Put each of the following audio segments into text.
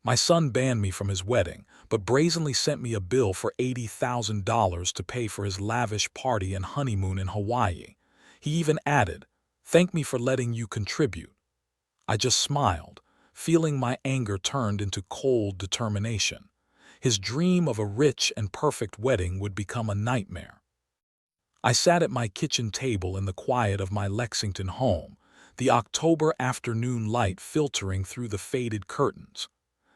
My son banned me from his wedding, but brazenly sent me a bill for $80,000 to pay for his lavish party and honeymoon in Hawaii. He even added, "Thank me for letting you contribute." I just smiled, feeling my anger turned into cold determination. His dream of a rich and perfect wedding would become a nightmare. I sat at my kitchen table in the quiet of my Lexington home, the October afternoon light filtering through the faded curtains.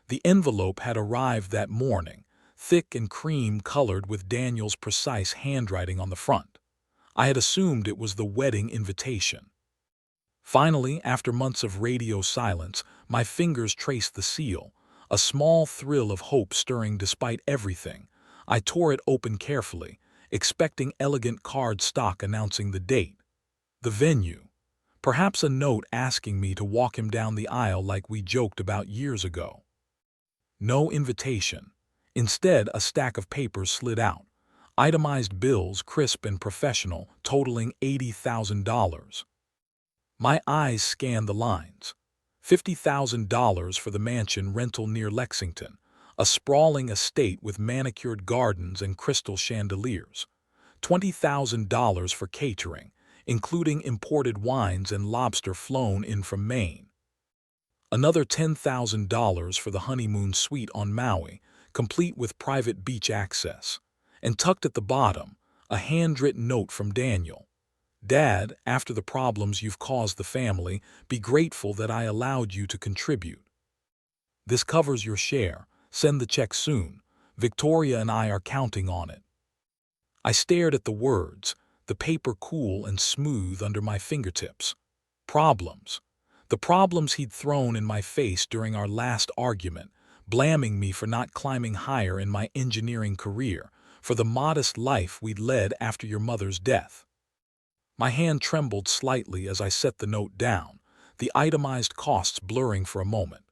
The envelope had arrived that morning, thick and cream-colored with Daniel's precise handwriting on the front. I had assumed it was the wedding invitation. Finally, after months of radio silence, my fingers traced the seal, a small thrill of hope stirring despite everything. I tore it open carefully, expecting elegant cardstock announcing the date, the venue, perhaps a note asking me to walk him down the aisle like we joked about years ago. No invitation. Instead, a stack of papers slid out, itemized bills, crisp and professional, totaling $80,000. My eyes scanned the lines. $50,000 for the mansion rental near Lexington, a sprawling estate with manicured gardens and crystal chandeliers. $20,000 for catering, including imported wines and lobster flown in from Maine. Another $10,000 for the honeymoon suite on Maui, complete with private beach access. And tucked at the bottom, a handwritten note from Daniel. "Dad, after the problems you've caused the family, be grateful that I allowed you to contribute. This covers your share. Send the check soon. Victoria and I are counting on it." I stared at the words, the paper cool and smooth under my fingertips. Problems. The problems he'd thrown in my face during our last argument, blaming me for not climbing higher in my engineering career, for the modest life we'd led after your mother's death. My hand trembled slightly as I set the note down, the itemized costs blurring for a moment.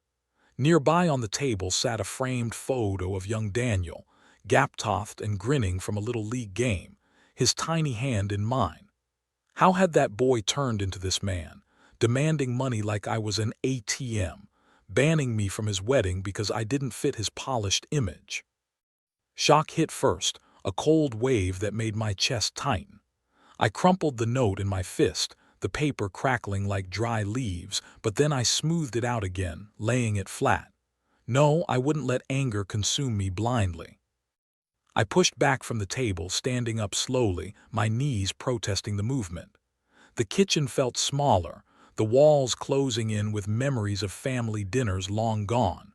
Nearby on the table sat a framed photo of young Daniel, gap-toothed and grinning from a little league game, his tiny hand in mine. How had that boy turned into this man, demanding money like I was an ATM, banning me from his wedding because I didn't fit his polished image? Shock hit first, a cold wave that made my chest tighten. I crumpled the note in my fist, the paper crackling like dry leaves, but then I smoothed it out again, laying it flat. No, I wouldn't let anger consume me blindly. I pushed back from the table, standing up slowly, my knees protesting the movement. The kitchen felt smaller, the walls closing in with memories of family dinners long gone.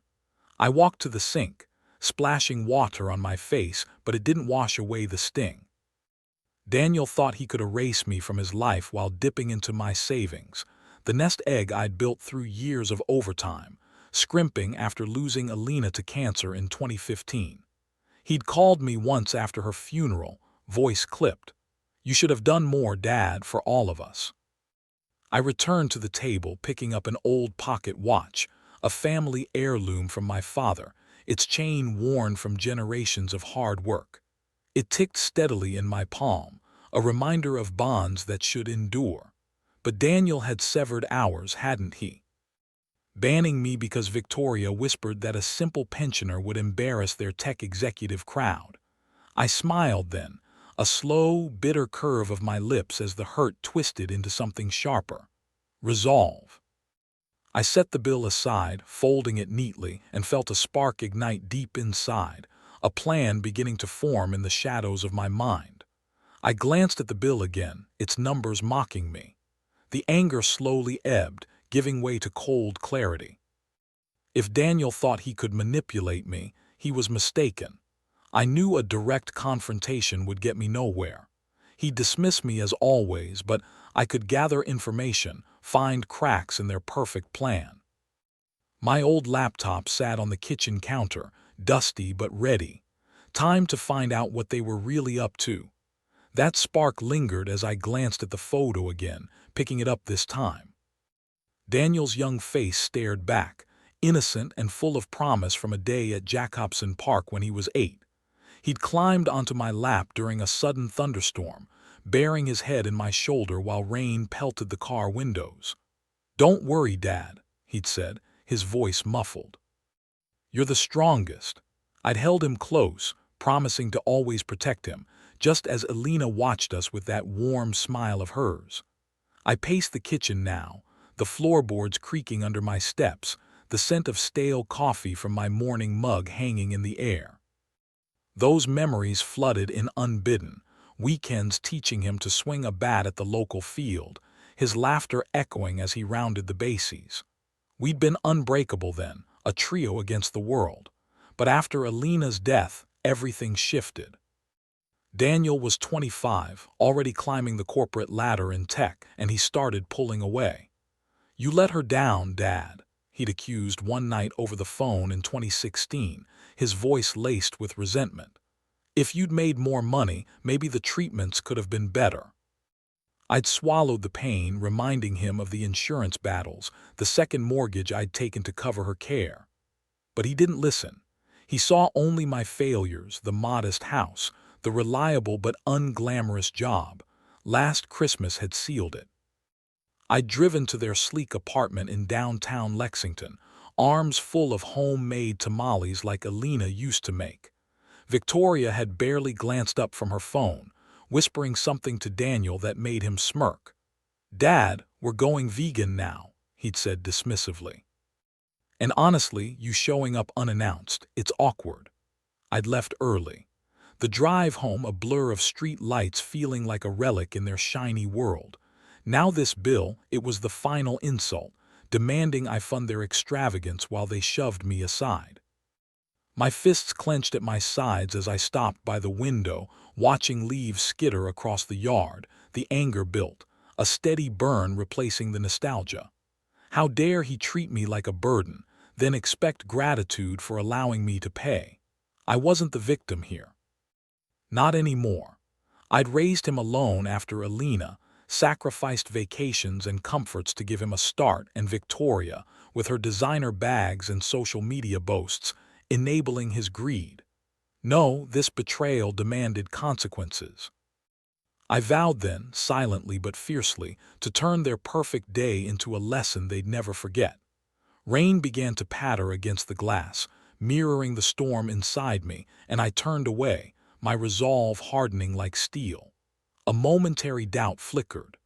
I walked to the sink, splashing water on my face, but it didn't wash away the sting. Daniel thought he could erase me from his life while dipping into my savings, the nest egg I'd built through years of overtime, scrimping after losing Alina to cancer in 2015. He'd called me once after her funeral, voice clipped. "You should have done more, Dad, for all of us." I returned to the table, picking up an old pocket watch, a family heirloom from my father, its chain worn from generations of hard work. It ticked steadily in my palm, a reminder of bonds that should endure. But Daniel had severed ours, hadn't he? Banning me because Victoria whispered that a simple pensioner would embarrass their tech executive crowd. I smiled then, a slow, bitter curve of my lips as the hurt twisted into something sharper. Resolve. I set the bill aside, folding it neatly, and felt a spark ignite deep inside, a plan beginning to form in the shadows of my mind. I glanced at the bill again, its numbers mocking me. The anger slowly ebbed, giving way to cold clarity. If Daniel thought he could manipulate me, he was mistaken. I knew a direct confrontation would get me nowhere. He'd dismiss me as always, but I could gather information, find cracks in their perfect plan. My old laptop sat on the kitchen counter, dusty but ready. Time to find out what they were really up to. That spark lingered as I glanced at the photo again, picking it up this time. Daniel's young face stared back, innocent and full of promise from a day at Jacobson Park when he was 8. He'd climbed onto my lap during a sudden thunderstorm, bearing his head in my shoulder while rain pelted the car windows. "Don't worry, Dad," he'd said, his voice muffled. You're the strongest." I'd held him close, promising to always protect him, just as Alina watched us with that warm smile of hers. I paced the kitchen now, the floorboards creaking under my steps, the scent of stale coffee from my morning mug hanging in the air. Those memories flooded in unbidden, weekends teaching him to swing a bat at the local field, his laughter echoing as he rounded the bases. We'd been unbreakable then, a trio against the world. But after Alina's death, everything shifted. Daniel was 25, already climbing the corporate ladder in tech, and he started pulling away. "You let her down, Dad," he'd accused one night over the phone in 2016, his voice laced with resentment. "If you'd made more money, maybe the treatments could have been better." I'd swallowed the pain, reminding him of the insurance battles, the second mortgage I'd taken to cover her care. But he didn't listen. He saw only my failures, the modest house, the reliable but unglamorous job. Last Christmas had sealed it. I'd driven to their sleek apartment in downtown Lexington, arms full of homemade tamales like Alina used to make. Victoria had barely glanced up from her phone, whispering something to Daniel that made him smirk. "Dad, we're going vegan now," he'd said dismissively. "And honestly, you showing up unannounced, it's awkward." I'd left early. The drive home a blur of street lights feeling like a relic in their shiny world. Now this bill, it was the final insult, demanding I fund their extravagance while they shoved me aside. My fists clenched at my sides as I stopped by the window, watching leaves skitter across the yard. The anger built, a steady burn replacing the nostalgia. How dare he treat me like a burden, then expect gratitude for allowing me to pay? I wasn't the victim here. Not anymore. I'd raised him alone after Alina, sacrificed vacations and comforts to give him a start, and Victoria, with her designer bags and social media boasts, enabling his greed. No, this betrayal demanded consequences. I vowed then, silently but fiercely, to turn their perfect day into a lesson they'd never forget. Rain began to patter against the glass, mirroring the storm inside me, and I turned away, my resolve hardening like steel. A momentary doubt flickered.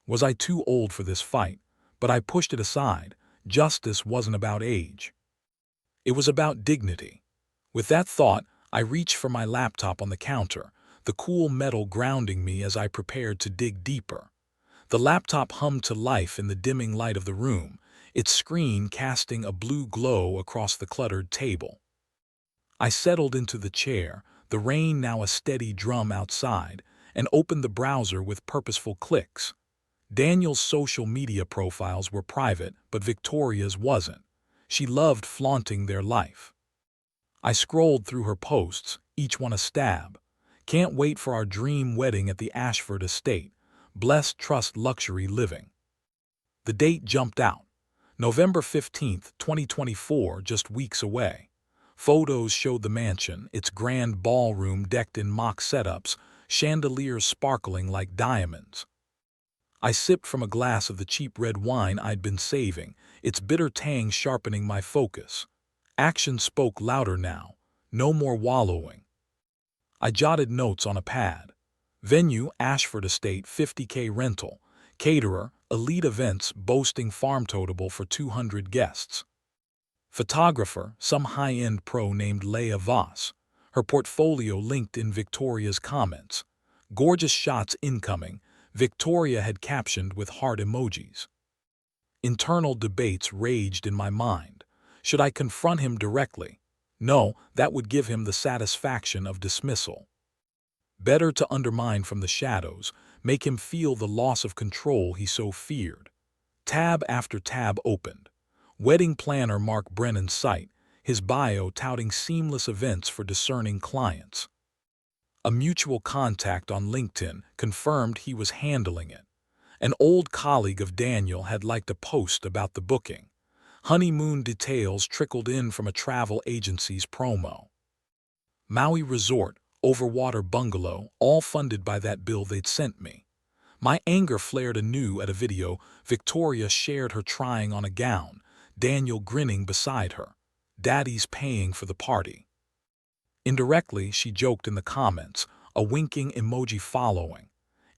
Was I too old for this fight? But I pushed it aside. Justice wasn't about age. It was about dignity. With that thought, I reached for my laptop on the counter, the cool metal grounding me as I prepared to dig deeper. The laptop hummed to life in the dimming light of the room, its screen casting a blue glow across the cluttered table. I settled into the chair, the rain now a steady drum outside, and opened the browser with purposeful clicks. Daniel's social media profiles were private, but Victoria's wasn't. She loved flaunting their life. I scrolled through her posts, each one a stab. "Can't wait for our dream wedding at the Ashford estate. Blessed trust luxury living." The date jumped out. November 15th, 2024, just weeks away. Photos showed the mansion, its grand ballroom decked in mock setups, chandeliers sparkling like diamonds. I sipped from a glass of the cheap red wine I'd been saving, its bitter tang sharpening my focus. Action spoke louder now, no more wallowing. I jotted notes on a pad. Venue, Ashford Estate, 50K rental. Caterer, elite events boasting farm totable for 200 guests. Photographer, some high-end pro named Leah Voss. Her portfolio linked in Victoria's comments. Gorgeous shots incoming, Victoria had captioned with heart emojis. Internal debates raged in my mind. Should I confront him directly? No, that would give him the satisfaction of dismissal. Better to undermine from the shadows, make him feel the loss of control he so feared. Tab after tab opened. Wedding planner Mark Brennan's site, his bio touting seamless events for discerning clients. A mutual contact on LinkedIn confirmed he was handling it. An old colleague of Daniel had liked a post about the booking. Honeymoon details trickled in from a travel agency's promo. Maui Resort, overwater bungalow, all funded by that bill they'd sent me. My anger flared anew at a video. Victoria shared her trying on a gown, Daniel grinning beside her. Daddy's paying for the party. Indirectly, she joked in the comments, a winking emoji following.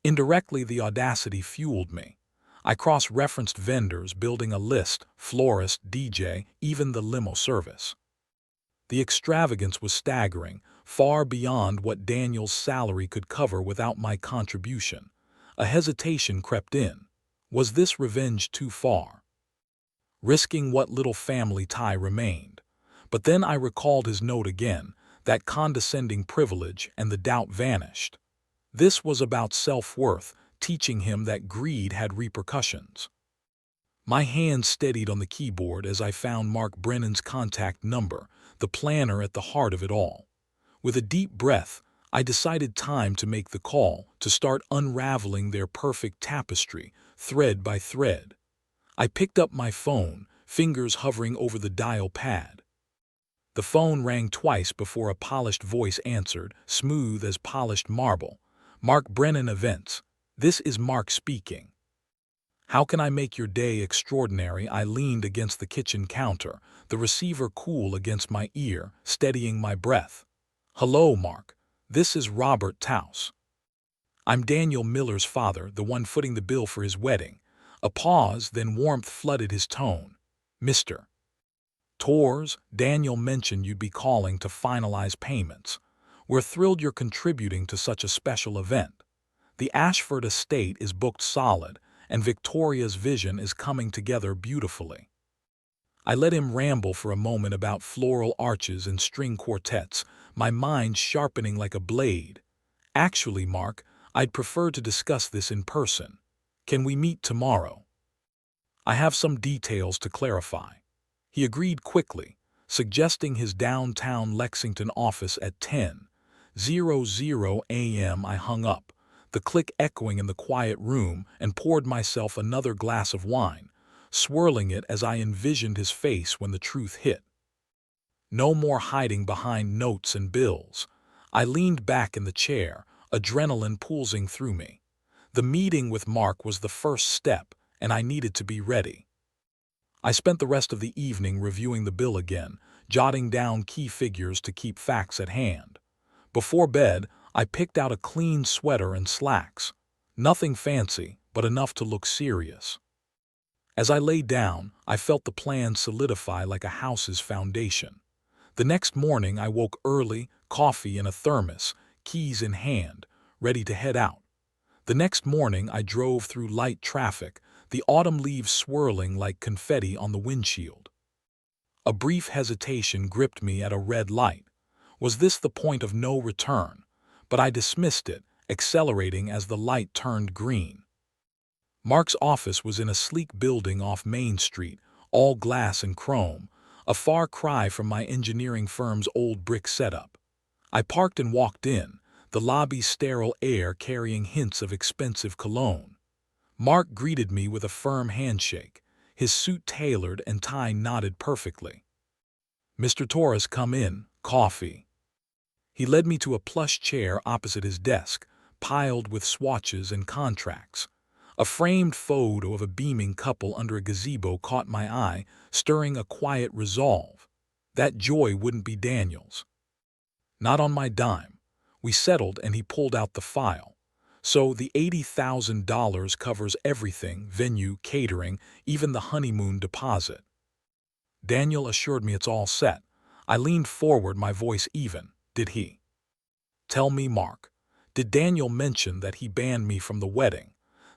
Indirectly, the audacity fueled me. I cross-referenced vendors, building a list, florist, DJ, even the limo service. The extravagance was staggering, far beyond what Daniel's salary could cover without my contribution. A hesitation crept in. Was this revenge too far? Risking what little family tie remained. But then I recalled his note again, that condescending privilege, and the doubt vanished. This was about self-worth, teaching him that greed had repercussions. My hand steadied on the keyboard as I found Mark Brennan's contact number, the planner at the heart of it all. With a deep breath, I decided time to make the call, to start unraveling their perfect tapestry, thread by thread. I picked up my phone, fingers hovering over the dial pad. The phone rang twice before a polished voice answered, smooth as polished marble. Mark Brennan Events. This is Mark speaking. How can I make your day extraordinary? I leaned against the kitchen counter, the receiver cool against my ear, steadying my breath. Hello, Mark. This is Robert Taus. I'm Daniel Miller's father, the one footing the bill for his wedding. A pause, then warmth flooded his tone. Mr. Torres, Daniel mentioned you'd be calling to finalize payments. We're thrilled you're contributing to such a special event. The Ashford estate is booked solid, and Victoria's vision is coming together beautifully. I let him ramble for a moment about floral arches and string quartets, my mind sharpening like a blade. Actually, Mark, I'd prefer to discuss this in person. Can we meet tomorrow? I have some details to clarify. He agreed quickly, suggesting his downtown Lexington office at 10:00 a.m. I hung up, the click echoing in the quiet room, and poured myself another glass of wine, swirling it as I envisioned his face when the truth hit. No more hiding behind notes and bills. I leaned back in the chair, adrenaline pulsing through me. The meeting with Mark was the first step, and I needed to be ready. I spent the rest of the evening reviewing the bill again, jotting down key figures to keep facts at hand. Before bed, I picked out a clean sweater and slacks. Nothing fancy, but enough to look serious. As I lay down, I felt the plan solidify like a house's foundation. The next morning I woke early, coffee in a thermos, keys in hand, ready to head out. The next morning I drove through light traffic, the autumn leaves swirling like confetti on the windshield. A brief hesitation gripped me at a red light. Was this the point of no return? But I dismissed it, accelerating as the light turned green. Mark's office was in a sleek building off Main Street, all glass and chrome, a far cry from my engineering firm's old brick setup. I parked and walked in, the lobby's sterile air carrying hints of expensive cologne. Mark greeted me with a firm handshake, his suit tailored and tie knotted perfectly. Mr. Torres, come in, coffee. He led me to a plush chair opposite his desk, piled with swatches and contracts. A framed photo of a beaming couple under a gazebo caught my eye, stirring a quiet resolve. That joy wouldn't be Daniel's. Not on my dime. We settled and he pulled out the file. So the $80,000 covers everything, venue, catering, even the honeymoon deposit. Daniel assured me it's all set. I leaned forward, my voice even. Did he? Tell me, Mark. Did Daniel mention that he banned me from the wedding?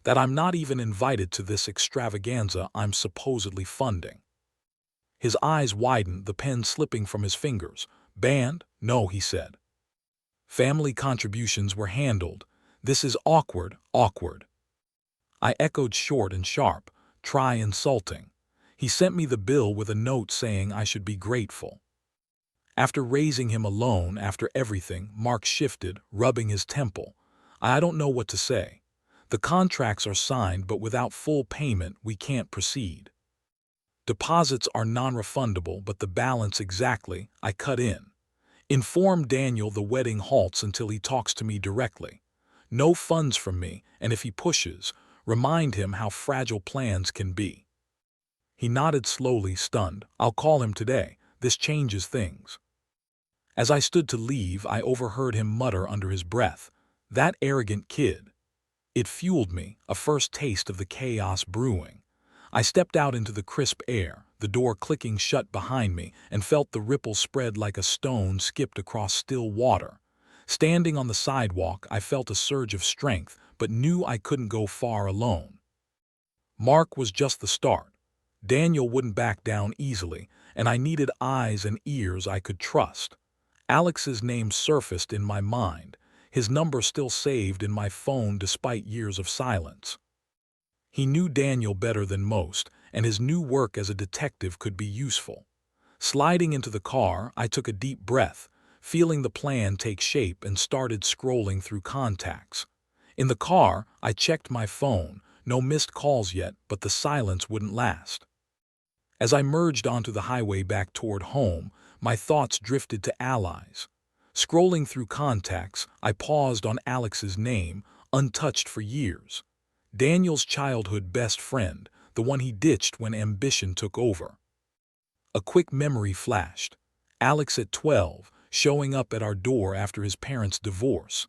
That I'm not even invited to this extravaganza I'm supposedly funding? His eyes widened, the pen slipping from his fingers. Banned? No, he said. Family contributions were handled. This is awkward, awkward. I echoed short and sharp. Try insulting. He sent me the bill with a note saying I should be grateful. After raising him alone, after everything, Mark shifted, rubbing his temple. I don't know what to say. The contracts are signed, but without full payment, we can't proceed. Deposits are non-refundable, but the balance exactly, I cut in. Inform Daniel the wedding halts until he talks to me directly. No funds from me, and if he pushes, remind him how fragile plans can be. He nodded slowly, stunned. I'll call him today. This changes things. As I stood to leave, I overheard him mutter under his breath, "That arrogant kid." It fueled me, a first taste of the chaos brewing. I stepped out into the crisp air, the door clicking shut behind me, and felt the ripples spread like a stone skipped across still water. Standing on the sidewalk, I felt a surge of strength, but knew I couldn't go far alone. Mark was just the start. Daniel wouldn't back down easily, and I needed eyes and ears I could trust. Alex's name surfaced in my mind, his number still saved in my phone despite years of silence. He knew Daniel better than most, and his new work as a detective could be useful. Sliding into the car, I took a deep breath, feeling the plan take shape, and started scrolling through contacts. In the car, I checked my phone, no missed calls yet, but the silence wouldn't last. As I merged onto the highway back toward home, my thoughts drifted to allies. Scrolling through contacts, I paused on Alex's name, untouched for years. Daniel's childhood best friend, the one he ditched when ambition took over. A quick memory flashed. Alex at 12, showing up at our door after his parents' divorce.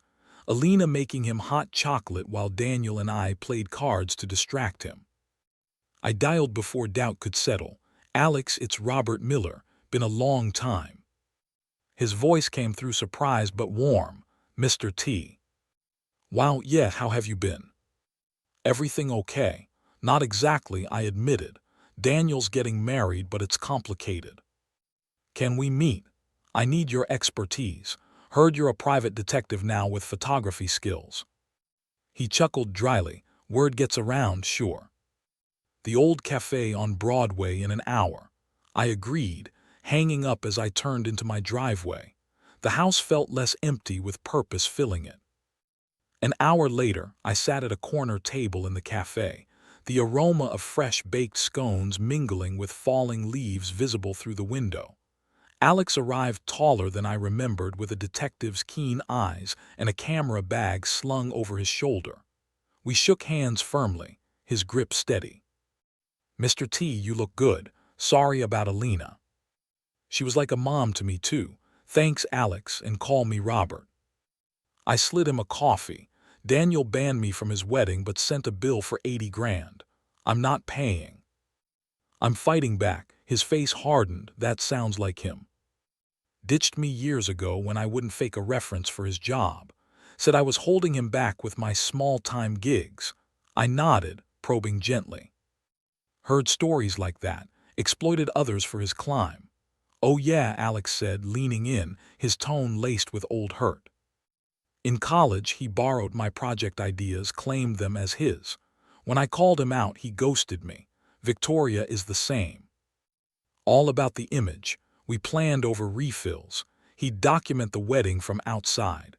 Alina making him hot chocolate while Daniel and I played cards to distract him. I dialed before doubt could settle. "Alex, it's Robert Miller. Been a long time." His voice came through surprised but warm. "Mr. T. Wow, yeah, how have you been?" "Everything okay?" "Not exactly," I admitted. "Daniel's getting married, but it's complicated." "Can we meet? I need your expertise. Heard you're a private detective now with photography skills." He chuckled dryly. "Word gets around, sure." "The old cafe on Broadway in an hour." I agreed, hanging up as I turned into my driveway. The house felt less empty with purpose filling it. An hour later, I sat at a corner table in the cafe, the aroma of fresh baked scones mingling with falling leaves visible through the window. Alex arrived taller than I remembered, with a detective's keen eyes and a camera bag slung over his shoulder. We shook hands firmly, his grip steady. "Mr. T, you look good. Sorry about Alina." "She was like a mom to me too. Thanks, Alex, and call me Robert." I slid him a coffee. "Daniel banned me from his wedding but sent a bill for 80 grand. I'm not paying." I'm fighting back. His face hardened. "That sounds like him. Ditched me years ago when I wouldn't fake a reference for his job. Said I was holding him back with my small-time gigs." I nodded, probing gently. "Heard stories like that. Exploited others for his climb." "Oh yeah," Alex said, leaning in, his tone laced with old hurt. "In college, he borrowed my project ideas, claimed them as his. When I called him out, he ghosted me. Victoria is the same. All about the image. We planned over refills. He'd document the wedding from outside.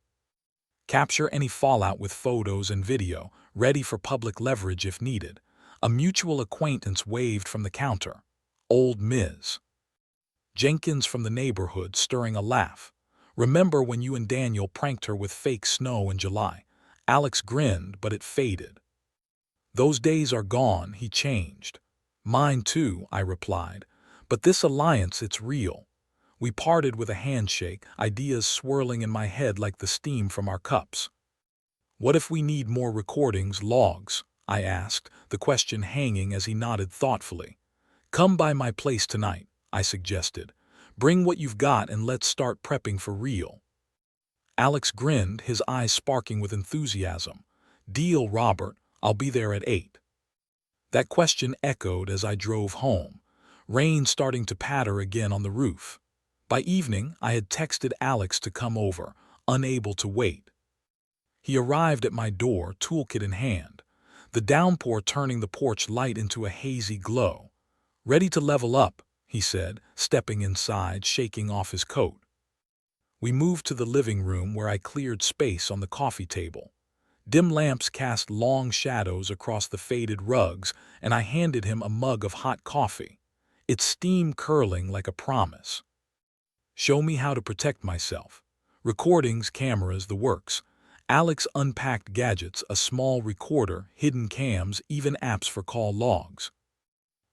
Capture any fallout with photos and video, ready for public leverage if needed. A mutual acquaintance waved from the counter. Old Ms. Jenkins from the neighborhood, stirring a laugh. "Remember when you and Daniel pranked her with fake snow in July?" Alex grinned, but it faded. "Those days are gone," he changed. "Mine too," I replied. "But this alliance, it's real." We parted with a handshake, ideas swirling in my head like the steam from our cups. "What if we need more recordings, logs?" I asked, the question hanging as he nodded thoughtfully. "Come by my place tonight," I suggested. "Bring what you've got and let's start prepping for real." Alex grinned, his eyes sparking with enthusiasm. "Deal, Robert. I'll be there at 8. That question echoed as I drove home, rain starting to patter again on the roof. By evening, I had texted Alex to come over, unable to wait. He arrived at my door, toolkit in hand, the downpour turning the porch light into a hazy glow. "Ready to level up," he said, stepping inside, shaking off his coat. We moved to the living room where I cleared space on the coffee table. Dim lamps cast long shadows across the faded rugs, and I handed him a mug of hot coffee, its steam curling like a promise. "Show me how to protect myself." Recordings, cameras, the works. Alex unpacked gadgets, a small recorder, hidden cams, even apps for call logs.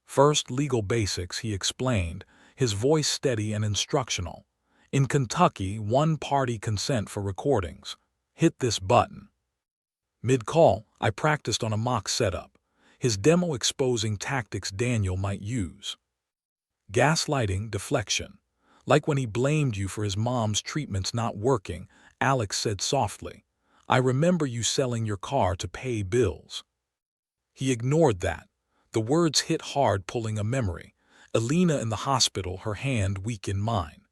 "First, legal basics," he explained, his voice steady and instructional. In Kentucky, one-party consent for recordings. Hit this button. Mid-call, I practiced on a mock setup, his demo exposing tactics Daniel might use. Gaslighting, deflection. Like when he blamed you for his mom's treatments not working, Alex said softly, "I remember you selling your car to pay bills." He ignored that. The words hit hard, pulling a memory. Alina in the hospital, her hand weak in mine.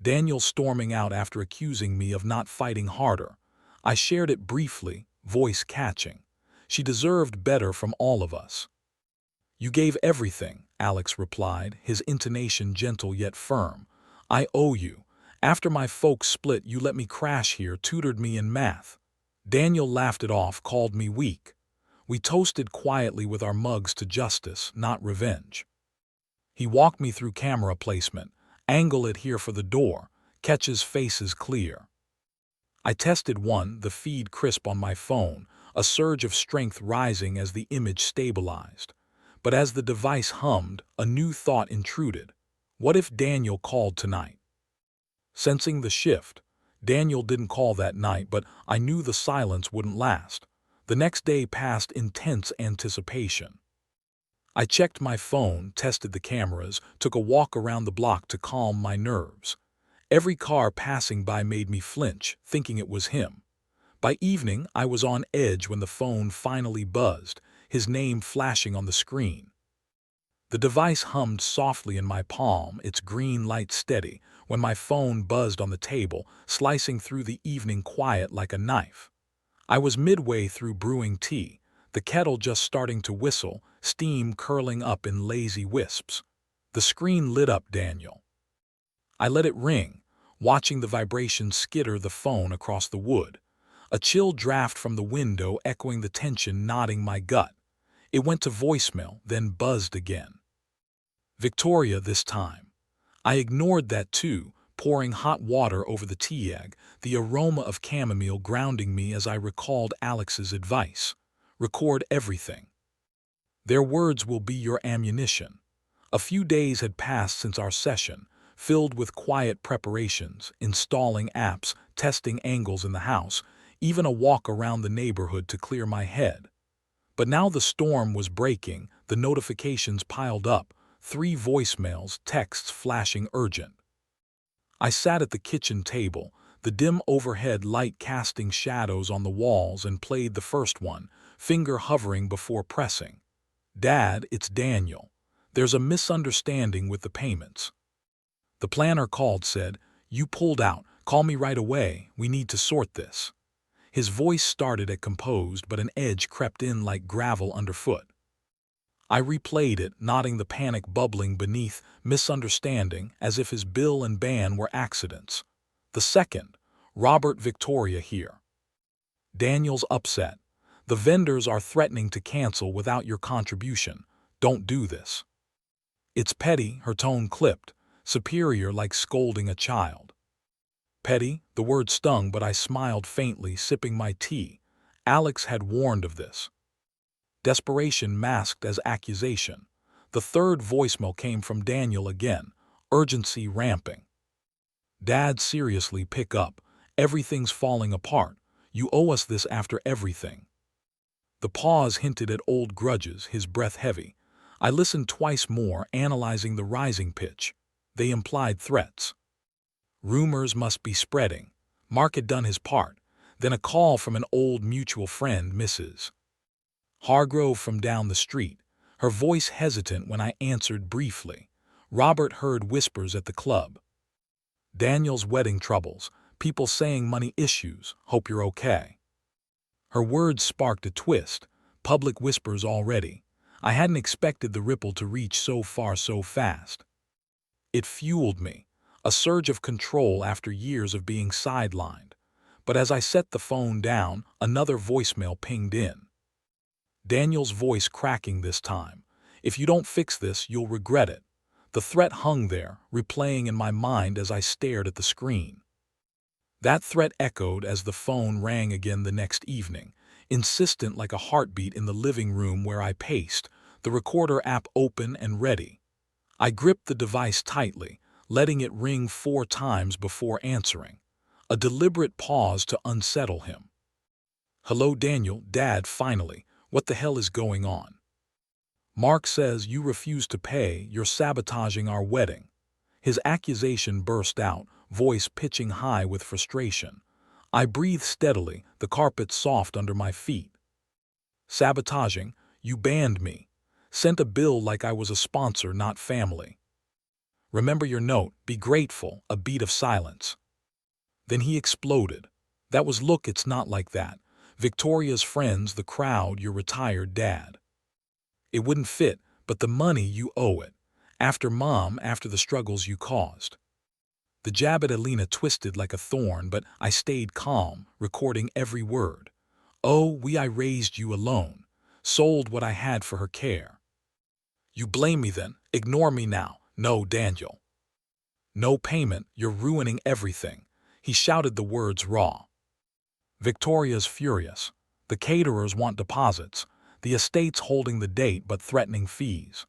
Daniel storming out after accusing me of not fighting harder. I shared it briefly, voice catching. She deserved better from all of us. "You gave everything," Alex replied, his intonation gentle yet firm. "I owe you. After my folks split, you let me crash here, tutored me in math." Daniel laughed it off, called me weak. We toasted quietly with our mugs to justice, not revenge. He walked me through camera placement. Angle it here for the door. Catches faces clear. I tested one, the feed crisp on my phone, a surge of strength rising as the image stabilized. But as the device hummed, a new thought intruded. What if Daniel called tonight? Sensing the shift, Daniel didn't call that night, but I knew the silence wouldn't last. The next day passed intense anticipation. I checked my phone, tested the cameras, took a walk around the block to calm my nerves. Every car passing by made me flinch, thinking it was him. By evening, I was on edge when the phone finally buzzed, his name flashing on the screen. The device hummed softly in my palm, its green light steady, when my phone buzzed on the table, slicing through the evening quiet like a knife. I was midway through brewing tea, the kettle just starting to whistle, steam curling up in lazy wisps. The screen lit up Daniel. I let it ring, watching the vibration skitter the phone across the wood. A chill draft from the window echoing the tension knotting my gut. It went to voicemail, then buzzed again. Victoria this time. I ignored that too, pouring hot water over the tea egg, the aroma of chamomile grounding me as I recalled Alex's advice. Record everything. Their words will be your ammunition. A few days had passed since our session, filled with quiet preparations, installing apps, testing angles in the house, even a walk around the neighborhood to clear my head. But now the storm was breaking, the notifications piled up, 3 voicemails, texts flashing urgent. I sat at the kitchen table, the dim overhead light casting shadows on the walls, and played the first one, finger hovering before pressing. "Dad, it's Daniel. There's a misunderstanding with the payments." The planner called, said, "You pulled out. Call me right away. We need to sort this." His voice started at composed, but an edge crept in like gravel underfoot. I replayed it, nodding, the panic bubbling beneath, misunderstanding, as if his bill and ban were accidents. The second, "Robert, Victoria here. Daniel's upset. The vendors are threatening to cancel without your contribution. Don't do this." It's petty, her tone clipped, superior, like scolding a child. Petty, the word stung, but I smiled faintly, sipping my tea. Alex had warned of this. Desperation masked as accusation. The third voicemail came from Daniel again, urgency ramping. "Dad, seriously, pick up. Everything's falling apart. You owe us this after everything." The pause hinted at old grudges, his breath heavy. I listened twice more, analyzing the rising pitch. They implied threats. Rumors must be spreading. Mark had done his part. Then a call from an old mutual friend, Mrs. Hargrove, from down the street, her voice hesitant when I answered briefly. Robert heard whispers at the club. "Daniel's wedding troubles. People saying money issues. Hope you're okay." Her words sparked a twist. Public whispers already. I hadn't expected the ripple to reach so far so fast. It fueled me, a surge of control after years of being sidelined. But as I set the phone down, another voicemail pinged in. Daniel's voice cracking this time. "If you don't fix this, you'll regret it." The threat hung there, replaying in my mind as I stared at the screen. That threat echoed as the phone rang again the next evening, insistent like a heartbeat in the living room where I paced, the recorder app open and ready. I gripped the device tightly, letting it ring 4 times before answering, a deliberate pause to unsettle him. "Hello, Daniel, Dad, finally. What the hell is going on?" "Mark says you refuse to pay, you're sabotaging our wedding." His accusation burst out, voice pitching high with frustration. I breathed steadily, the carpet soft under my feet. "Sabotaging? You banned me. Sent a bill like I was a sponsor, not family. Remember your note, be grateful," a beat of silence. Then he exploded. "That was, look, it's not like that. Victoria's friends, the crowd, your retired dad. It wouldn't fit, but the money, you owe it. After Mom, after the struggles you caused." The jab at Alina twisted like a thorn, but I stayed calm, recording every word. "Oh, I raised you alone. Sold what I had for her care. You blame me then, ignore me now. No, Daniel. No payment, you're ruining everything." He shouted the words raw. "Victoria's furious. The caterers want deposits. The estate's holding the date but threatening fees."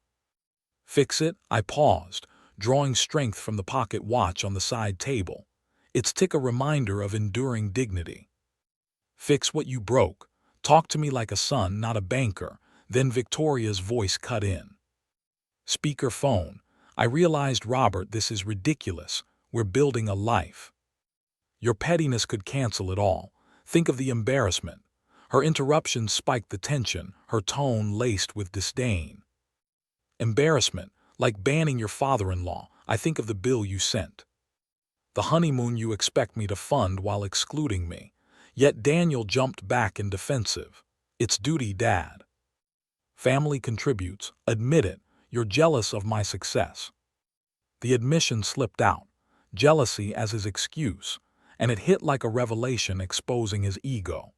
"Fix it?" I paused, drawing strength from the pocket watch on the side table. Its tick a reminder of enduring dignity. "Fix what you broke. Talk to me like a son, not a banker." Then Victoria's voice cut in. Speaker phone. I realized, "Robert, this is ridiculous. We're building a life. Your pettiness could cancel it all. Think of the embarrassment." Her interruption spiked the tension, her tone laced with disdain. "Embarrassment? Like banning your father-in-law. I think of the bill you sent. The honeymoon you expect me to fund while excluding me." Yet Daniel jumped back in defensive. "It's duty, Dad. Family contributes. Admit it. You're jealous of my success." The admission slipped out, jealousy as his excuse, and it hit like a revelation, exposing his ego.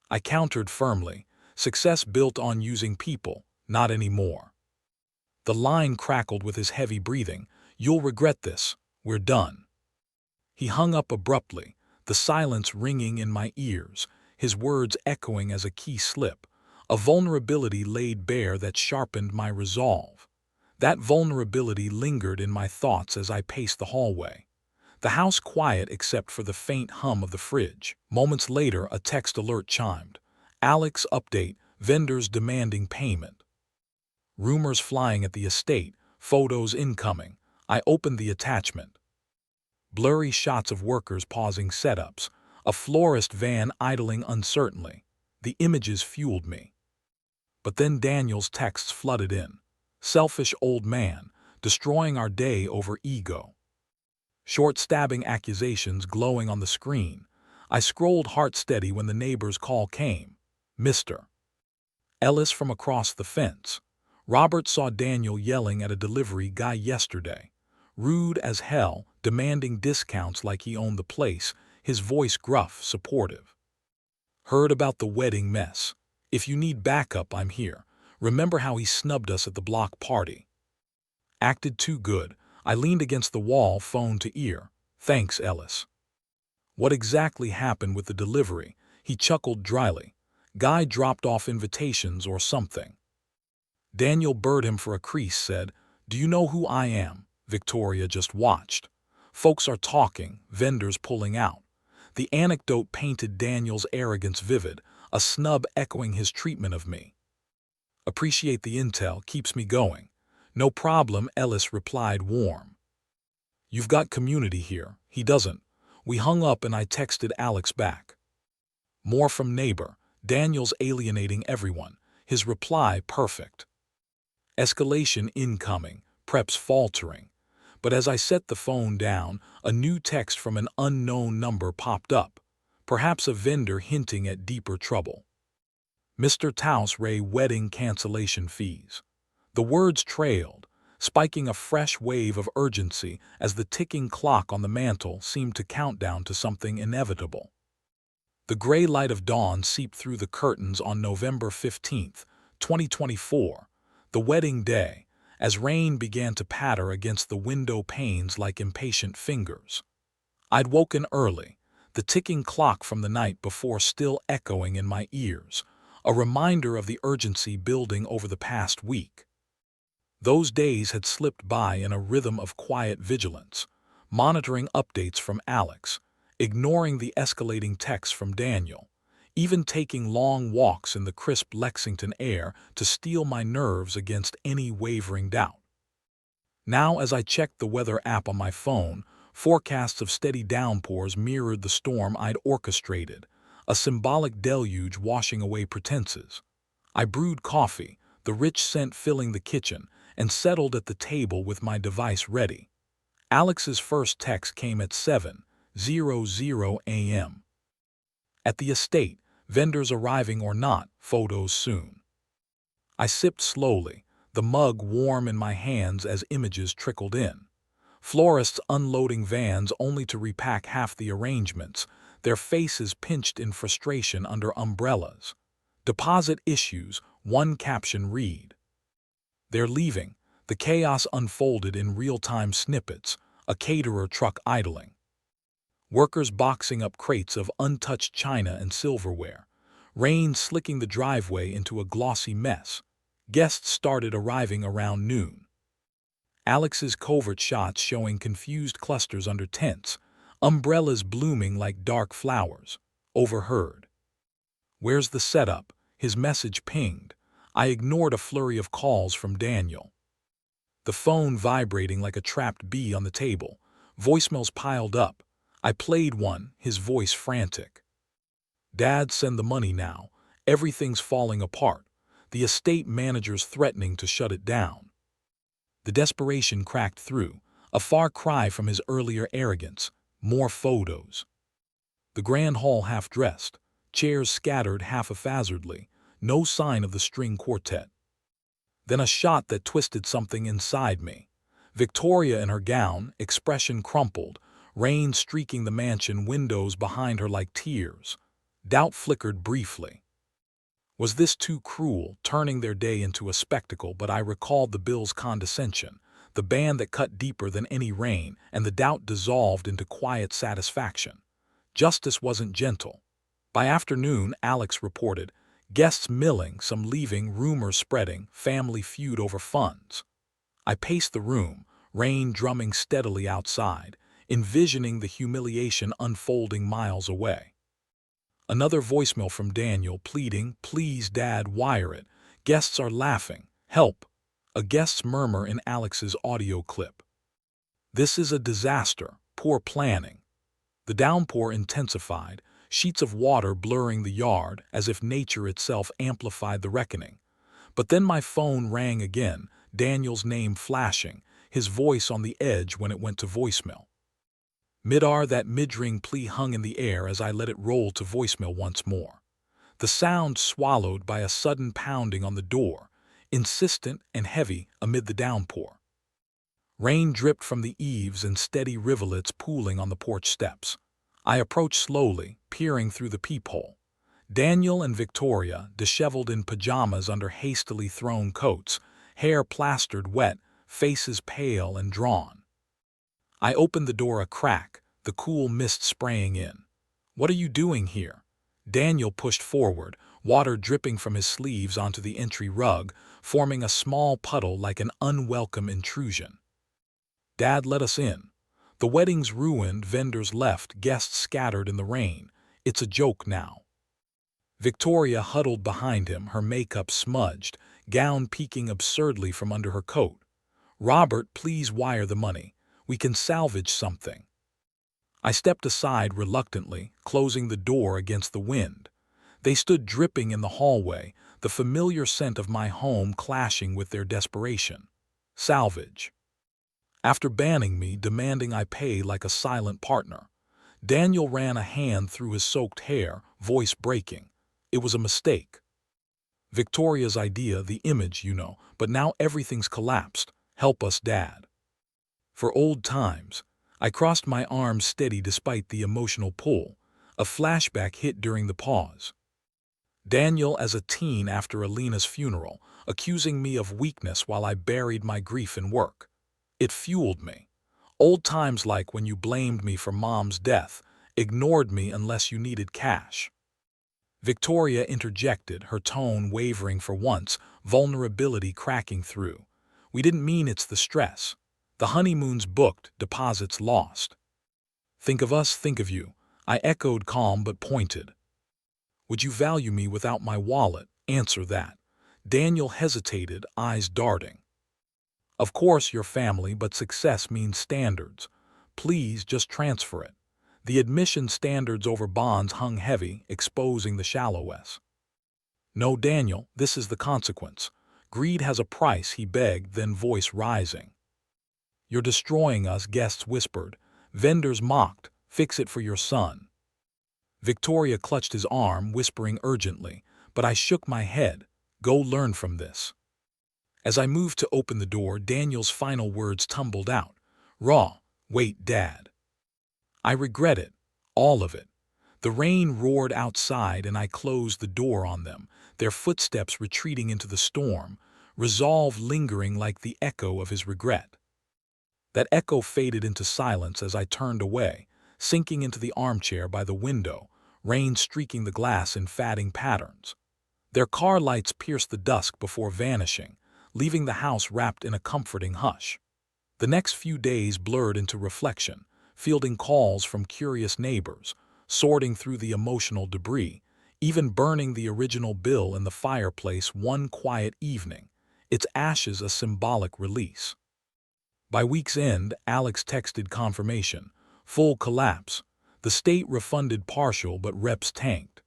I countered firmly, "Success built on using people, not anymore." The line crackled with his heavy breathing. "You'll regret this. We're done." He hung up abruptly, the silence ringing in my ears, his words echoing as a key slip, a vulnerability laid bare that sharpened my resolve. That vulnerability lingered in my thoughts as I paced the hallway. The house quiet except for the faint hum of the fridge. Moments later, a text alert chimed. "Alex update, vendors demanding payment." Rumors flying at the estate, photos incoming. I opened the attachment. Blurry shots of workers pausing setups, a florist van idling uncertainly. The images fueled me. But then Daniel's texts flooded in. "Selfish old man, destroying our day over ego." Short stabbing accusations glowing on the screen. I scrolled heart steady when the neighbor's call came. "Mr. Ellis from across the fence. Robert saw Daniel yelling at a delivery guy yesterday. Rude as hell, demanding discounts like he owned the place, his voice gruff, supportive. Heard about the wedding mess. If you need backup, I'm here. Remember how he snubbed us at the block party? Acted too good." I leaned against the wall, phone to ear. "Thanks, Ellis." "What exactly happened with the delivery?" He chuckled dryly. "Guy dropped off invitations or something. Daniel bird him for a crease, said, 'Do you know who I am?' Victoria just watched. Folks are talking, vendors pulling out." The anecdote painted Daniel's arrogance vivid, a snub echoing his treatment of me. "Appreciate the intel, keeps me going." "No problem," Ellis replied, warm. "You've got community here." He doesn't. We hung up and I texted Alex back. More from neighbor. Daniel's alienating everyone. His reply perfect. Escalation incoming, preps faltering. But as I set the phone down, a new text from an unknown number popped up. Perhaps a vendor hinting at deeper trouble. "Mr. Taus Ray wedding cancellation fees." The words trailed, spiking a fresh wave of urgency as the ticking clock on the mantel seemed to count down to something inevitable. The gray light of dawn seeped through the curtains on November 15th, 2024, the wedding day, as rain began to patter against the window panes like impatient fingers. I'd woken early, the ticking clock from the night before still echoing in my ears, a reminder of the urgency building over the past week. Those days had slipped by in a rhythm of quiet vigilance, monitoring updates from Alex, ignoring the escalating texts from Daniel, even taking long walks in the crisp Lexington air to steel my nerves against any wavering doubt. Now, as I checked the weather app on my phone, forecasts of steady downpours mirrored the storm I'd orchestrated, a symbolic deluge washing away pretenses. I brewed coffee, the rich scent filling the kitchen, and settled at the table with my device ready. Alex's first text came at 7:00 a.m. At the estate, vendors arriving or not, photos soon. I sipped slowly, the mug warm in my hands as images trickled in. Florists unloading vans only to repack half the arrangements, their faces pinched in frustration under umbrellas. Deposit issues, one caption read. They're leaving. The chaos unfolded in real-time snippets, a caterer truck idling. Workers boxing up crates of untouched china and silverware. Rain slicking the driveway into a glossy mess. Guests started arriving around noon. Alex's covert shots showing confused clusters under tents, umbrellas blooming like dark flowers. Overheard. Where's the setup? His message pinged. I ignored a flurry of calls from Daniel. The phone vibrating like a trapped bee on the table. Voicemails piled up. I played one, his voice frantic. Dad, send the money now. Everything's falling apart. The estate manager's threatening to shut it down. The desperation cracked through, a far cry from his earlier arrogance. More photos. The grand hall half-dressed, chairs scattered half-haphazardly, no sign of the string quartet. Then a shot that twisted something inside me. Victoria in her gown, expression crumpled, rain streaking the mansion windows behind her like tears. Doubt flickered briefly. Was this too cruel, turning their day into a spectacle? But I recalled the bill's condescension, the band that cut deeper than any rain, and the doubt dissolved into quiet satisfaction. Justice wasn't gentle. By afternoon, Alex reported, guests milling, some leaving, rumors spreading, family feud over funds. I paced the room, rain drumming steadily outside, envisioning the humiliation unfolding miles away. Another voicemail from Daniel pleading, please Dad, wire it. Guests are laughing. Help. A guest's murmur in Alex's audio clip. This is a disaster. Poor planning. The downpour intensified, sheets of water blurring the yard as if nature itself amplified the reckoning. But then my phone rang again, Daniel's name flashing, his voice on the edge when it went to voicemail. That mid-ring plea hung in the air as I let it roll to voicemail once more. The sound swallowed by a sudden pounding on the door, insistent and heavy amid the downpour. Rain dripped from the eaves and steady rivulets pooling on the porch steps. I approached slowly, peering through the peephole. Daniel and Victoria, disheveled in pajamas under hastily thrown coats, hair plastered wet, faces pale and drawn. I opened the door a crack, the cool mist spraying in. What are you doing here? Daniel pushed forward, water dripping from his sleeves onto the entry rug, forming a small puddle like an unwelcome intrusion. Dad, let us in. The wedding's ruined, vendors left, guests scattered in the rain. It's a joke now. Victoria huddled behind him, her makeup smudged, gown peeking absurdly from under her coat. Robert, please wire the money. We can salvage something. I stepped aside reluctantly, closing the door against the wind. They stood dripping in the hallway, the familiar scent of my home clashing with their desperation. Salvage. After banning me, demanding I pay like a silent partner, Daniel ran a hand through his soaked hair, voice breaking. It was a mistake. Victoria's idea, the image, but now everything's collapsed. Help us, Dad. For old times, I crossed my arms steady despite the emotional pull. A flashback hit during the pause. Daniel as a teen after Alina's funeral, accusing me of weakness while I buried my grief in work. It fueled me. Old times like when you blamed me for Mom's death, ignored me unless you needed cash. Victoria interjected, her tone wavering for once, vulnerability cracking through. We didn't mean it's the stress. The honeymoon's booked, deposits lost. Think of us, think of you. I echoed, calm but pointed. Would you value me without my wallet? Answer that. Daniel hesitated, eyes darting. Of course, your family, but success means standards. Please just transfer it. The admission standards over bonds hung heavy, exposing the shallowness. No, Daniel, this is the consequence. Greed has a price, he begged, then voice rising. You're destroying us, guests whispered. Vendors mocked. Fix it for your son. Victoria clutched his arm, whispering urgently, but I shook my head. Go learn from this. As I moved to open the door, Daniel's final words tumbled out. Raw, wait, Dad. I regret it. All of it. The rain roared outside and I closed the door on them, their footsteps retreating into the storm, resolve lingering like the echo of his regret. That echo faded into silence as I turned away, sinking into the armchair by the window, rain streaking the glass in fatting patterns. Their car lights pierced the dusk before vanishing, leaving the house wrapped in a comforting hush. The next few days blurred into reflection, fielding calls from curious neighbors, sorting through the emotional debris, even burning the original bill in the fireplace one quiet evening, its ashes a symbolic release. By week's end, Alex texted confirmation. Full collapse. The state refunded partial, but reps tanked.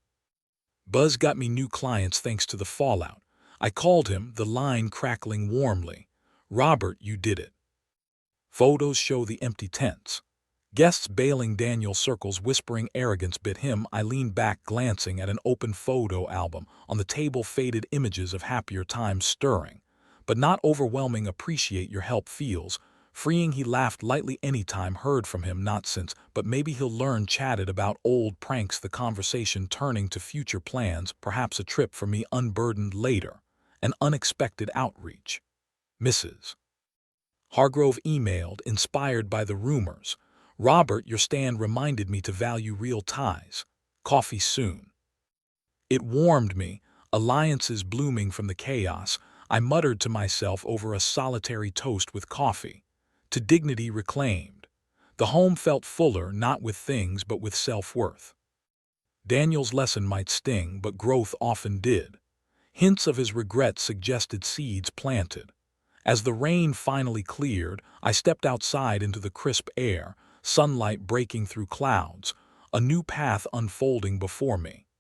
Buzz got me new clients thanks to the fallout. I called him, the line crackling warmly. Robert, you did it. Photos show the empty tents. Guests bailing, Daniel circles, whispering arrogance bit him. I leaned back, glancing at an open photo album. On the table, faded images of happier times stirring. But not overwhelming. Appreciate your help feels freeing. He laughed lightly. Anytime. Heard from him not since, but maybe he'll learn. Chatted about old pranks, the conversation turning to future plans, perhaps a trip for me unburdened later. An unexpected outreach. Mrs. Hargrove emailed, inspired by the rumors. Robert, your stand reminded me to value real ties. Coffee soon. It warmed me, alliances blooming from the chaos. I muttered to myself over a solitary toast with coffee. To dignity reclaimed. The home felt fuller, not with things but with self-worth. Daniel's lesson might sting, but growth often did. Hints of his regret suggested seeds planted. As the rain finally cleared, I stepped outside into the crisp air, sunlight breaking through clouds, a new path unfolding before me.